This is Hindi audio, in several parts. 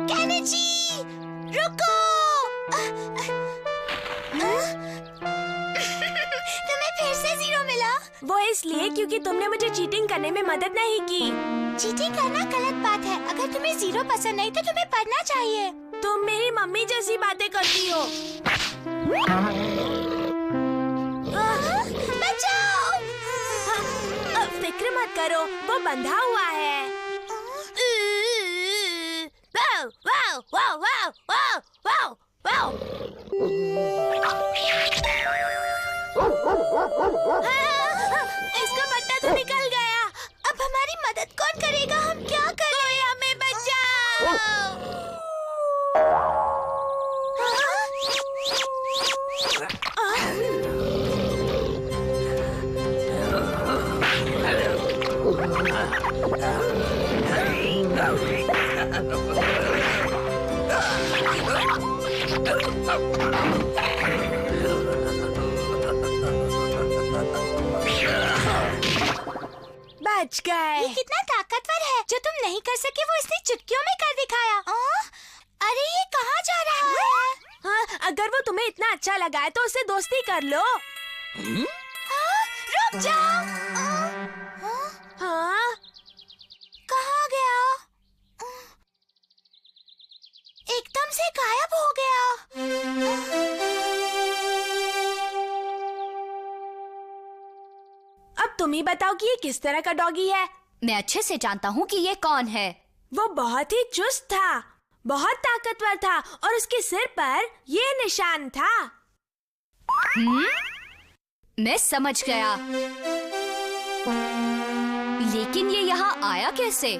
केनेची, रुको। तुम्हें फिर से 0 मिला। वो इसलिए क्योंकि तुमने मुझे चीटिंग करने में मदद नहीं की। चीटिंग करना गलत बात है। अगर तुम्हें 0 पसंद नहीं तो तुम्हें पढ़ना चाहिए। तुम मेरी मम्मी जैसी बातें करती हो। बचाओ! फिक्र मत करो, वो बंधा हुआ है। वाव, वाव, वाव, वाव, वाव, वाव, वाव। इसका पट्टा तो निकल गया। अब हमारी मदद कौन करेगा? हम क्या करें? कोई हमें बचाओ। बच गए। ये कितना ताकतवर है। जो तुम नहीं कर सके वो इसने चुटकियों में कर दिखाया। अरे ये कहाँ जा रहा है? हाँ, अगर वो तुम्हें इतना अच्छा लगा है तो उससे दोस्ती कर लो। रुक जाओ। हाँ? कहाँ गया? एकदम से गायब हो गया। अब तुम ही बताओ कि ये किस तरह का डॉगी है। मैं अच्छे से जानता हूँ कि ये कौन है। वो बहुत ही चुस्त था, बहुत ताकतवर था और उसके सिर पर ये निशान था। मैं समझ गया। लेकिन ये यहाँ आया कैसे?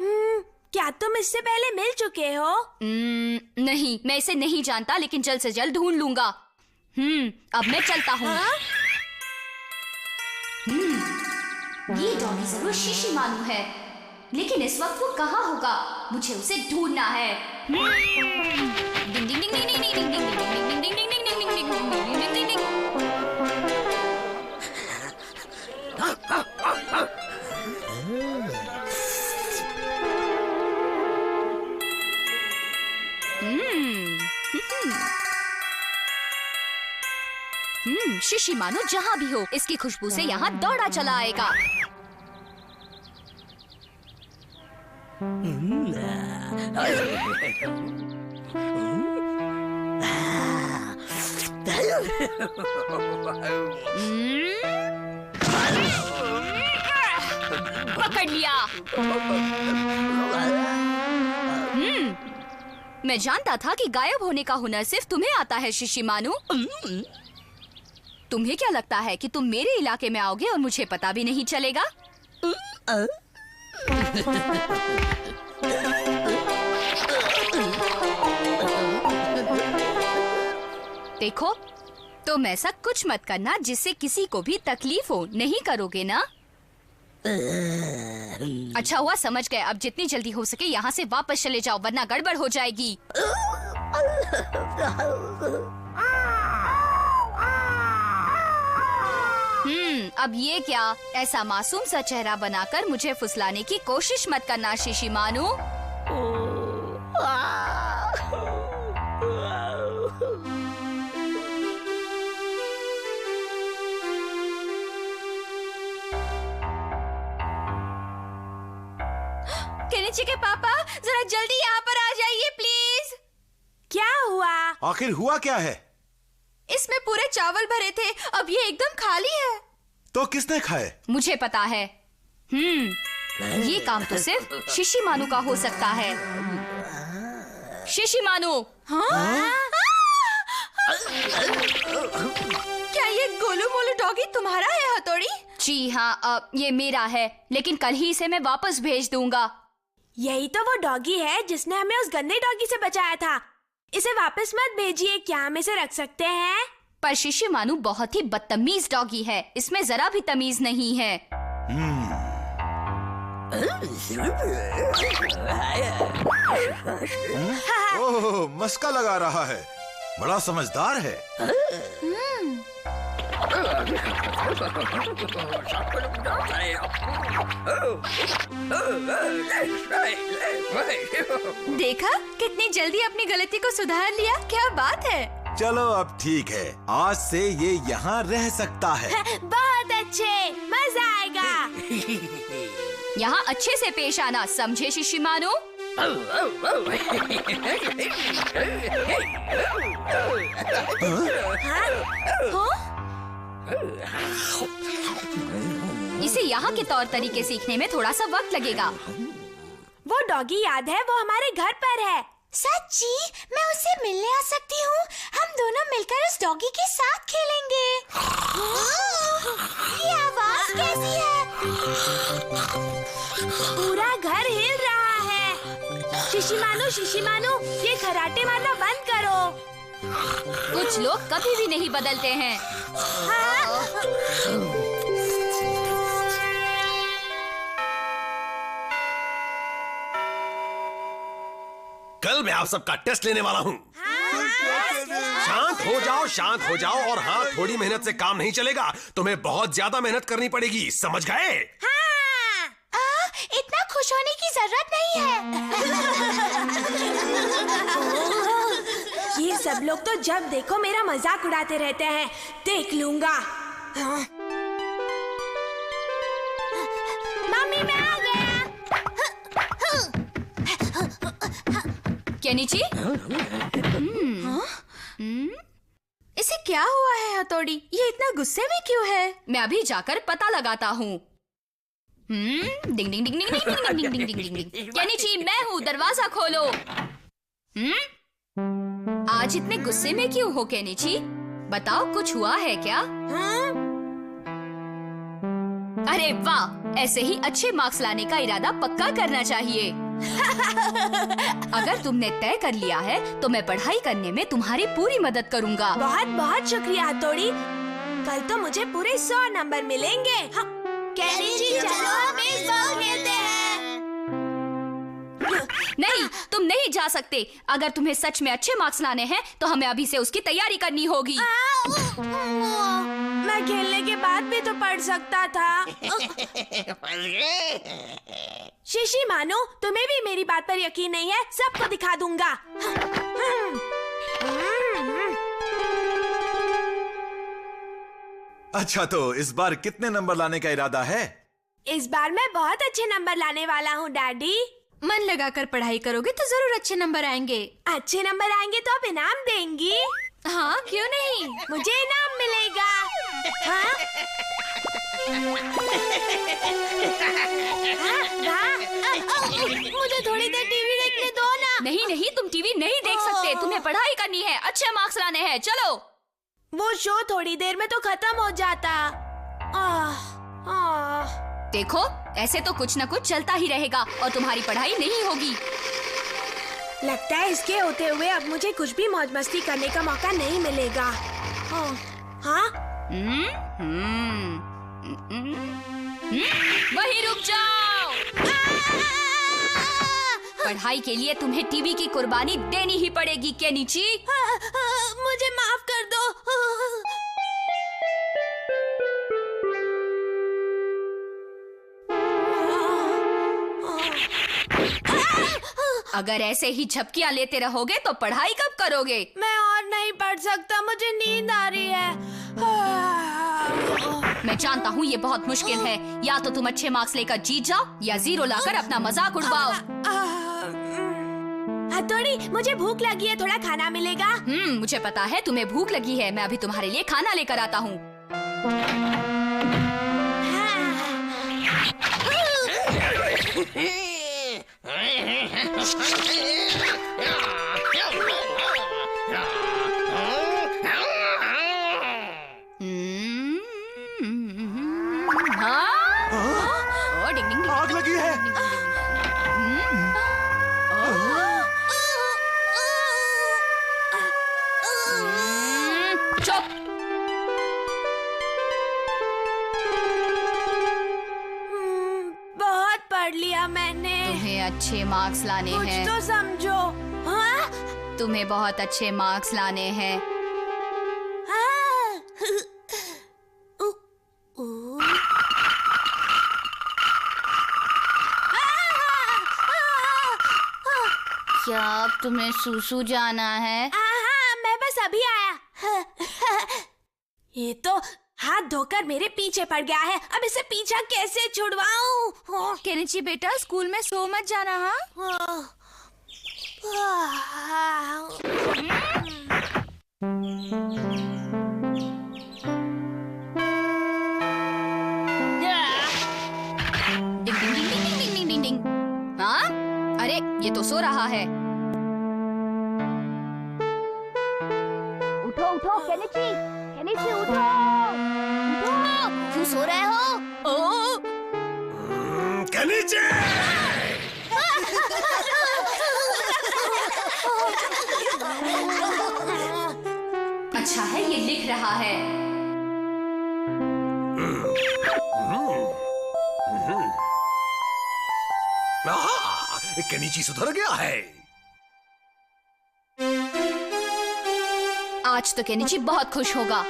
क्या तुम इससे पहले मिल चुके हो? नहीं, मैं इसे नहीं जानता, लेकिन जल्द से जल्द ढूंढ लूंगा। अब मैं चलता हूँ। ये डॉगी जरूर शिशिमानु है, लेकिन इस वक्त वो कहाँ होगा? मुझे उसे ढूंढना है। शिशिमानु जहाँ भी हो, इसकी खुशबू से यहाँ दौड़ा चला आएगा। पकड़ लिया। मैं जानता था कि गायब होने का हुनर सिर्फ तुम्हें आता है शिशिमानु। तुम्हें क्या लगता है कि तुम मेरे इलाके में आओगे और मुझे पता भी नहीं चलेगा? देखो, तुम ऐसा कुछ मत करना जिससे किसी को भी तकलीफ हो। नहीं करोगे ना? अच्छा हुआ समझ गए। अब जितनी जल्दी हो सके यहाँ से वापस चले जाओ, वरना गड़बड़ हो जाएगी। अब ये क्या? ऐसा मासूम सा चेहरा बनाकर मुझे फुसलाने की कोशिश मत करना शिशिमानु। केनिची के पापा, जरा जल्दी यहाँ पर आ जाइए प्लीज। क्या हुआ? आखिर हुआ क्या है? इसमें पूरे चावल भरे थे, अब ये एकदम खाली है। तो किसने खाए? मुझे पता है। ये काम तो सिर्फ शिशिमानु का हो सकता है। शिशिमानु। हाँ? क्या ये गोलू मोलू डॉगी तुम्हारा है हथौड़ी? जी हाँ, ये मेरा है, लेकिन कल ही इसे मैं वापस भेज दूंगा। यही तो वो डॉगी है जिसने हमें उस गंदे डॉगी से बचाया था। इसे वापस मत भेजिए। क्या हम इसे रख सकते हैं? पर शिशिमानु बहुत ही बदतमीज डॉगी है, इसमें जरा भी तमीज नहीं है। ओह, मस्का लगा रहा है। बड़ा समझदार है। देखा कितनी जल्दी अपनी गलती को सुधार लिया, क्या बात है। चलो अब ठीक है, आज से ये यहाँ रह सकता है। बहुत अच्छे, मजा आएगा। यहाँ अच्छे से पेश आना, समझे शिशिमानु? इसे यहाँ के तौर तरीके सीखने में थोड़ा सा वक्त लगेगा। वो डॉगी याद है, वो हमारे घर पर है। सच्ची? मैं उससे मिलने आ सकती हूँ। हम दोनों मिलकर उस डॉगी के साथ खेलेंगे। ये आवाज कैसी है? पूरा घर हिल रहा है। शिशिमानु, शिशिमानु, ये खराटे मारना बंद करो। कुछ लोग कभी भी नहीं बदलते हैं। कल मैं आप सबका टेस्ट लेने वाला हूँ। शांत हो जाओ, शांत हो जाओ। और हाँ, थोड़ी मेहनत से काम नहीं चलेगा, तुम्हें बहुत ज्यादा मेहनत करनी पड़ेगी, समझ गए? इतना खुश होने की जरूरत नहीं है। ये सब लोग तो जब देखो मेरा मजाक उड़ाते रहते हैं, देख लूंगा। मम्मी, मैं आ गया। केनिची? इसे क्या हुआ है हथौड़ी? ये इतना गुस्से में क्यों है? मैं अभी जाकर पता लगाता हूँ। डिंग डिंग डिंग डिंग डिंग डिंग डिंग डिंग डिंग डिंग। केनिची, मैं हूँ, दरवाजा खोलो। आज इतने गुस्से में क्यों हो केनिची? बताओ, कुछ हुआ है क्या? अरे वाह, ऐसे ही अच्छे मार्क्स लाने का इरादा पक्का करना चाहिए। अगर तुमने तय कर लिया है तो मैं पढ़ाई करने में तुम्हारी पूरी मदद करूंगा। बहुत बहुत शुक्रिया हथौड़ी। कल तो मुझे पूरे 100 नंबर मिलेंगे। केनिची, चलो हम बेसबॉल खेलते हैं। नहीं, तुम नहीं जा सकते। अगर तुम्हें सच में अच्छे मार्क्स लाने हैं तो हमें अभी से उसकी तैयारी करनी होगी। मैं खेलने के बाद भी तो पढ़ सकता था। शिशिमानु, तुम्हें भी मेरी बात पर यकीन नहीं है? सबको दिखा दूंगा। अच्छा, तो इस बार कितने नंबर लाने का इरादा है? इस बार मैं बहुत अच्छे नंबर लाने वाला हूँ डैडी। मन लगाकर पढ़ाई करोगे तो जरूर अच्छे नंबर आएंगे। अच्छे नंबर आएंगे तो आप इनाम देंगी? हाँ, क्यों नहीं? मुझे इनाम मिलेगा। हाँ? मुझे थोड़ी देर टीवी देखने दो ना। नहीं नहीं, तुम टीवी नहीं देख सकते। तुम्हें पढ़ाई करनी है, अच्छे मार्क्स लाने हैं। चलो। वो शो थोड़ी देर में तो खत्म हो जाता। देखो, ऐसे तो कुछ न कुछ चलता ही रहेगा और तुम्हारी पढ़ाई नहीं होगी। लगता है इसके होते हुए अब मुझे कुछ भी मौज मस्ती करने का मौका नहीं मिलेगा। हाँ? वहीं रुक जाओ। पढ़ाई के लिए तुम्हें टीवी की कुर्बानी देनी ही पड़ेगी केनिची। मुझे माफ कर दो। अगर ऐसे ही झपकियां लेते रहोगे तो पढ़ाई कब करोगे? मैं और नहीं पढ़ सकता, मुझे नींद आ रही है। मैं जानता हूँ ये बहुत मुश्किल है। या तो तुम अच्छे मार्क्स लेकर जीत जाओ या 0 लाकर अपना मजाक उड़वाओ। हथौड़ी, मुझे भूख लगी है, थोड़ा खाना मिलेगा? मुझे पता है तुम्हें भूख लगी है। मैं अभी तुम्हारे लिए खाना लेकर आता हूँ। आग लगी है। चुप। बहुत पढ़ लिया मैंने। तुम्हें अच्छे मार्क्स लाने हैं। कुछ तो समझो। हाँ? तुम्हें बहुत अच्छे मार्क्स लाने हैं। क्या अब तुम्हें सूसू जाना है? हाँ, मैं बस अभी आया। ये तो हाथ धोकर मेरे पीछे पड़ गया है। अब इसे पीछा कैसे छुड़वाऊं? केनिची बेटा, स्कूल में सो मत जाना। हाँ, डिंग डिंग डिंग डिंग डिंग डिंग डिंग डिंग। हाँ, अरे ये तो सो रहा है। उठो उठो केनिची, केनिची उठो, उठो। क्यों सो रहे हो? ओ केनिची! अच्छा है ये लिख रहा है। केनिची सुधर गया है। आज तो केनिची बहुत खुश होगा।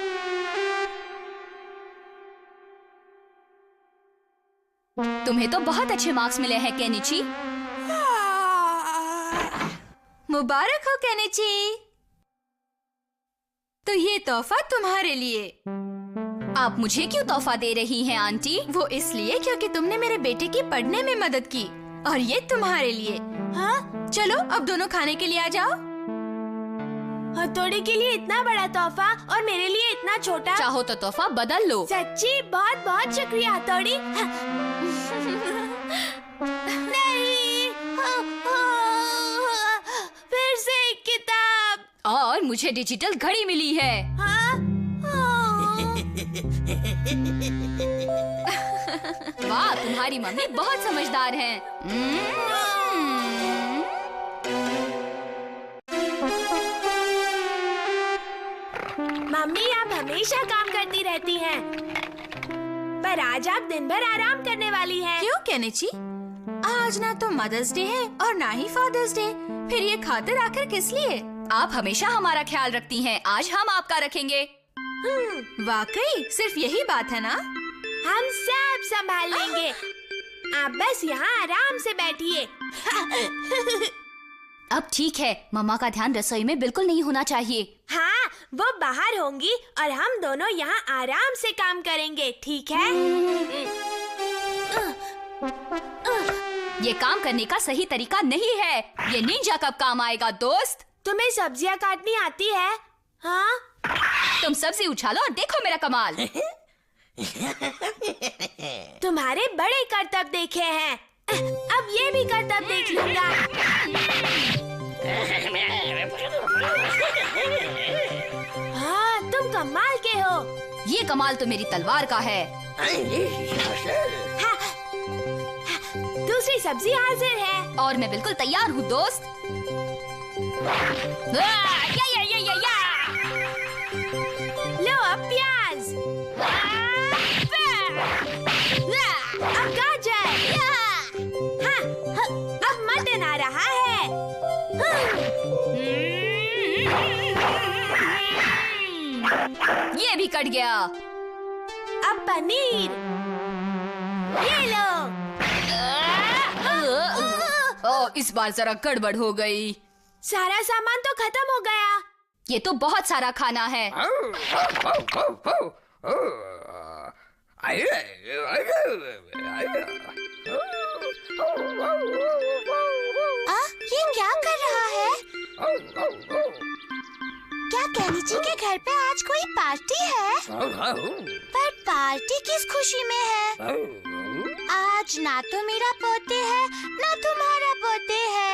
तुम्हें तो बहुत अच्छे मार्क्स मिले हैं केनिची। मुबारक हो केनिची। तो ये तोहफा तुम्हारे लिए। आप मुझे क्यों तोहफा दे रही हैं आंटी? वो इसलिए क्योंकि तुमने मेरे बेटे की पढ़ने में मदद की, और ये तुम्हारे लिए। हाँ, चलो अब दोनों खाने के लिए आ जाओ। हथौड़ी के लिए इतना बड़ा तोहफा और मेरे लिए इतना छोटा। चाहो तो तोहफा बदल लो। सच्ची बहुत बहुत शुक्रिया हथौड़ी। नहीं, फिर से एक किताब। और मुझे डिजिटल घड़ी मिली है। हाँ? वाह, तुम्हारी मम्मी बहुत समझदार है। मम्मी आप हमेशा काम करती रहती हैं, पर आज आप दिन भर आराम करने वाली हैं। क्यों केनिची? आज ना तो मदर्स डे है और ना ही फादर्स डे। फिर ये खातिर आखिर किस लिए? आप हमेशा हमारा ख्याल रखती हैं, आज हम आपका रखेंगे। वाकई सिर्फ यही बात है ना? हम सब संभाल लेंगे। आप बस यहाँ आराम से बैठिए। अब ठीक है, मम्मा का ध्यान रसोई में बिल्कुल नहीं होना चाहिए। हाँ, वो बाहर होंगी और हम दोनों यहाँ आराम से काम करेंगे, ठीक है? ये काम करने का सही तरीका नहीं है। ये निंजा कब काम आएगा दोस्त? तुम्हें सब्जियाँ काटनी आती है? हाँ? तुम सब्जी उछालो और देखो मेरा कमाल। तुम्हारे बड़े करतब देखे हैं, अब ये भी करतब देख लूंगा। हाँ, तुम कमाल के हो। ये कमाल तो मेरी तलवार का है। हाँ, दूसरी सब्जी हाजिर है। और मैं बिल्कुल तैयार हूँ दोस्त। या। लो अब प्याज, अब गाजर, हाँ, अब मटन आ रहा है। ये भी कट गया। अब पनीर, ये लो। इस बार जरा गड़बड़ हो गई। सारा सामान तो खत्म हो गया। ये तो बहुत सारा खाना है। ये क्या कर रहा है? क्या केनिची के घर पे आज कोई पार्टी है? पर पार्टी किस खुशी में है? आज ना तो मेरा पोते है ना तुम्हारा पोते है।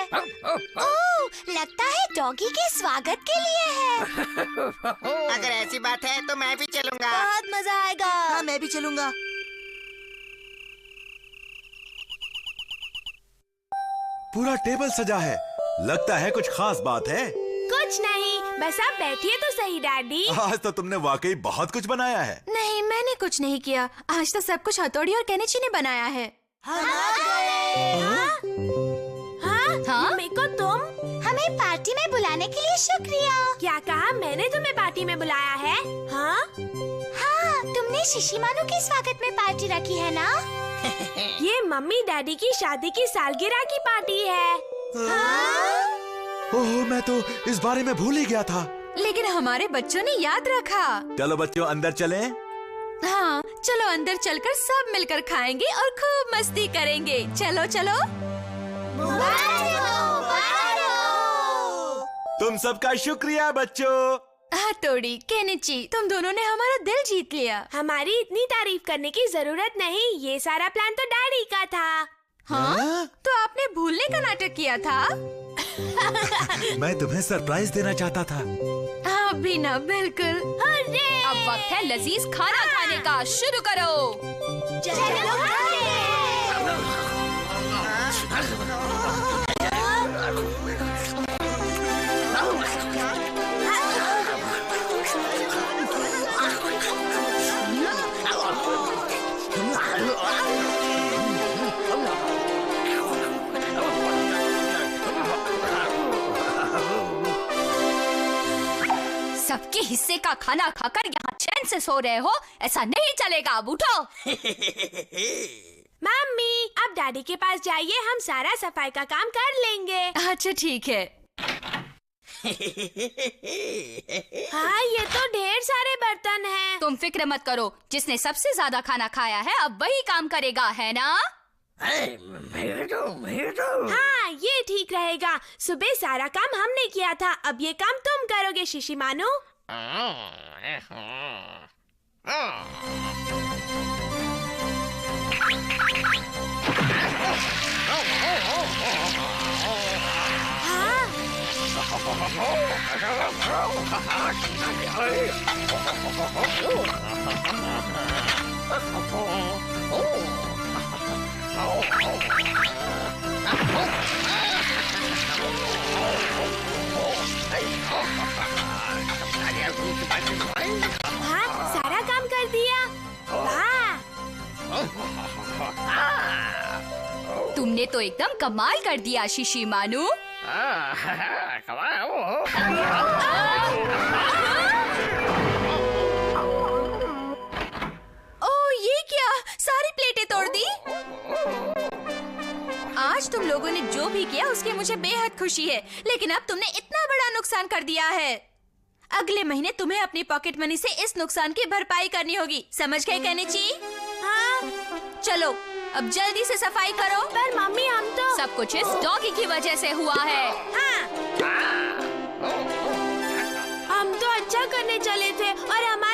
ओह, लगता है डॉगी के स्वागत के लिए है। अगर ऐसी बात है तो मैं भी चलूंगा। बहुत मजा आएगा। हाँ, मैं भी चलूंगा। पूरा टेबल सजा है, लगता है कुछ खास बात है। कुछ नहीं, बस आप बैठिए तो सही डैडी। आज तो तुमने वाकई बहुत कुछ बनाया है। नहीं, मैंने कुछ नहीं किया। आज तो सब कुछ हथौड़ी और केनिची ने बनाया है। हाँ? हाँ? मम्मी को तुम हमें पार्टी में बुलाने के लिए शुक्रिया। क्या कहा? मैंने तुम्हें पार्टी में बुलाया है? हाँ? हाँ, तुमने शिशिमानु के स्वागत में पार्टी रखी है ना? ये मम्मी डैडी की शादी की सालगिरह की पार्टी है। हाँ? ओह, मैं तो इस बारे में भूल ही गया था। लेकिन हमारे बच्चों ने याद रखा। चलो बच्चों, अंदर चलें। हाँ, चलो अंदर चलकर सब मिलकर खाएंगे और खूब मस्ती करेंगे। चलो चलो। तुम सबका शुक्रिया बच्चों। हथौड़ी, केनिची, तुम दोनों ने हमारा दिल जीत लिया। हमारी इतनी तारीफ करने की जरूरत नहीं, ये सारा प्लान तो डैडी का था। हाँ? तो आपने भूलने का नाटक किया था? मैं तुम्हें सरप्राइज देना चाहता था। हाँ भी ना, बिल्कुल। अब वक्त है लजीज खाना खाने का। शुरू करो। चलो सबके हिस्से का खाना खाकर यहाँ चैन से सो रहे हो? ऐसा नहीं चलेगा, अब उठो। मम्मी, अब डैडी के पास जाइए, हम सारा सफाई का काम कर लेंगे। अच्छा ठीक है। हाँ, ये तो ढेर सारे बर्तन हैं। तुम फिक्र मत करो, जिसने सबसे ज्यादा खाना खाया है अब वही काम करेगा, है ना? हाँ, ये ठीक रहेगा। सुबह सारा काम हमने किया था, अब ये काम तुम करोगे शिशिमानु। हाँ, सारा काम कर दिया। वाह! तुमने तो एकदम कमाल कर दिया शिशिमानु। ओह, ये क्या? सारी प्लेटें तोड़ दी। आज तुम लोगों ने जो भी किया उसकी मुझे बेहद खुशी है, लेकिन अब तुमने इतना बड़ा नुकसान कर दिया है। अगले महीने तुम्हें अपनी पॉकेट मनी से इस नुकसान की भरपाई करनी होगी, समझ गए केनिची? हाँ, चलो अब जल्दी से सफाई करो। पर मम्मी, हम तो सब कुछ इस डॉगी की वजह से हुआ है। हाँ, हम तो अच्छा करने चले थे और हमारे